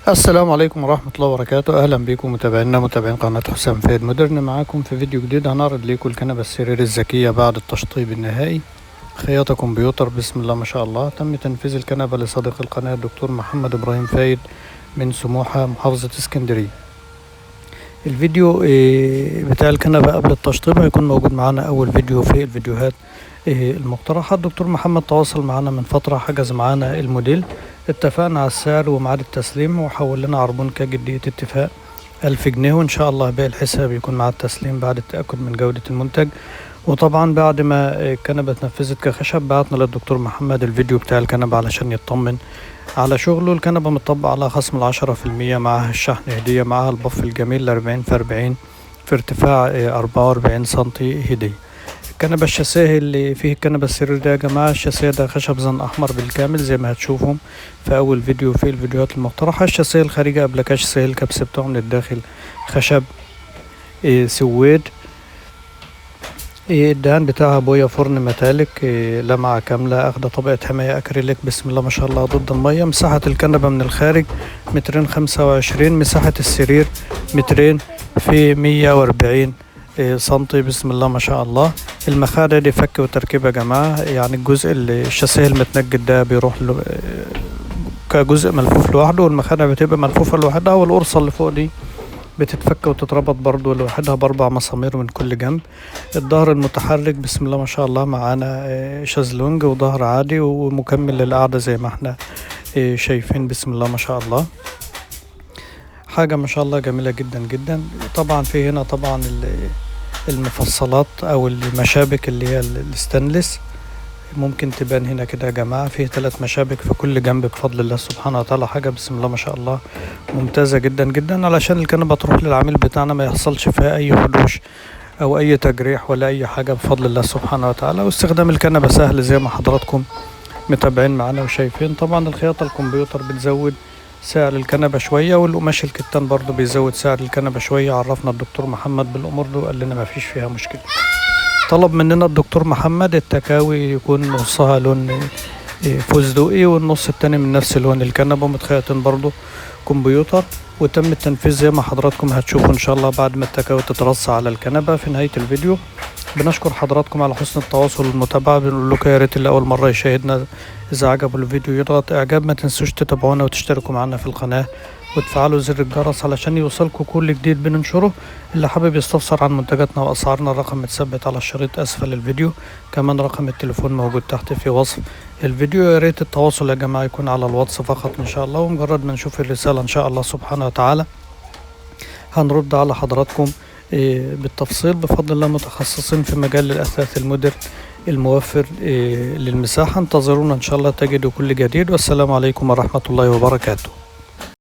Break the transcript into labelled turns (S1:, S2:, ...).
S1: السلام عليكم ورحمة الله وبركاته. أهلا بكم متابعين قناة حسام فايد مودرن. معاكم في فيديو جديد هنعرض لكم الكنبة السرير الذكية بعد التشطيب النهائي. خياطة كمبيوتر، بسم الله ما شاء الله. تم تنفيذ الكنبة لصديق القناة الدكتور محمد إبراهيم فايد من سموحة محافظة اسكندرية. الفيديو بتاع الكنبة قبل التشطيب هيكون موجود معانا أول فيديو في الفيديوهات المقترحة. الدكتور محمد تواصل معنا من فترة، حجز معانا الموديل، اتفقنا على السعر وميعاد التسليم وحول لنا عربون كجدية اتفاق 1000 جنيه، وإن شاء الله باقي الحساب يكون مع التسليم بعد التأكد من جودة المنتج. وطبعا بعد ما الكنبة اتنفذت كخشب بعتنا للدكتور محمد الفيديو بتاع الكنبة علشان يطمن على شغله. الكنبة مطبق على خصم 10%، معها الشحن هدية، معها البف الجميل 40 في 40 في ارتفاع 44 سنتي هدية. الكنبة الشاسيه اللي فيه الكنبة السرير ده يا جماعة، الشاسيه ده خشب زن أحمر بالكامل زي ما هتشوفوا في أول فيديو في الفيديوهات المقترحة. الشاسيه الخارجي أبلكاش سهل، الكبس بتاعه من الداخل خشب سويد. الدهان بتاعها بويا فرن متالك، لمعة كاملة، أخدة طبقة حماية أكريليك، بسم الله ما شاء الله، ضد المية. مساحة الكنبة من الخارج 225 متر، مساحة السرير 200 في 140 سنتي، بسم الله ما شاء الله. المخادع دي فك وتركيب يا جماعة، يعني الجزء الشاسيه المتنجد ده بيروح له كجزء ملفوف لوحده، والمخادع بتبقى ملفوفة لوحدها، والقرصة اللي فوق دي بتتفك وتتربط برضو لوحدها بأربع مسامير من كل جنب. الظهر المتحرك بسم الله ما شاء الله، معانا شازلونج وظهر عادي ومكمل للقعدة زي ما احنا شايفين، بسم الله ما شاء الله. حاجة ما شاء الله جميلة جدا جدا. طبعا في هنا طبعا المفصلات او المشابك اللي هي الستانلس، ممكن تبان هنا كده يا جماعة، فيه 3 مشابك في كل جنب بفضل الله سبحانه وتعالى. حاجة بسم الله ما شاء الله ممتازة جدا جدا، علشان الكنبة تروح للعميل بتاعنا ما يحصلش فيها اي خدوش او اي تجريح ولا اي حاجة بفضل الله سبحانه وتعالى. واستخدام الكنبة سهل زي ما حضراتكم متابعين معانا وشايفين. طبعا الخياطة الكمبيوتر بتزود سعر الكنبة شوية، والقماش الكتان برضو بيزود سعر الكنبة شوية. عرفنا الدكتور محمد بالامور دي وقال لنا ما فيش فيها مشكلة. طلب مننا الدكتور محمد التكاوي يكون نصها لون فستقي والنص التاني من نفس لون الكنبة، متخيطين برضو كمبيوتر، وتم التنفيذ زي ما حضراتكم هتشوفوا ان شاء الله بعد ما التكاوي تترص على الكنبة في نهاية الفيديو. بنشكر حضراتكم على حسن التواصل والمتابعة. بنقول لكم يا ريت اللي اول مرة يشاهدنا اذا عجبوا الفيديو يضغط اعجاب، ما تنسوش تتابعونا وتشتركوا معنا في القناة وتفعلوا زر الجرس علشان يوصلكم كل جديد بننشره. اللي حابب يستفسر عن منتجاتنا واسعارنا الرقم متثبت على الشريط اسفل الفيديو، كمان رقم التليفون موجود تحت في وصف الفيديو. يا ريت التواصل يا جماعة يكون على الواتس فقط ان شاء الله، ومجرد ما نشوف الرسالة ان شاء الله سبحانه وتعالى هنرد على حضراتكم بالتفصيل بفضل الله. متخصصين في مجال الاثاث المودرن الموفر للمساحة. انتظرونا ان شاء الله تجدوا كل جديد، والسلام عليكم ورحمة الله وبركاته.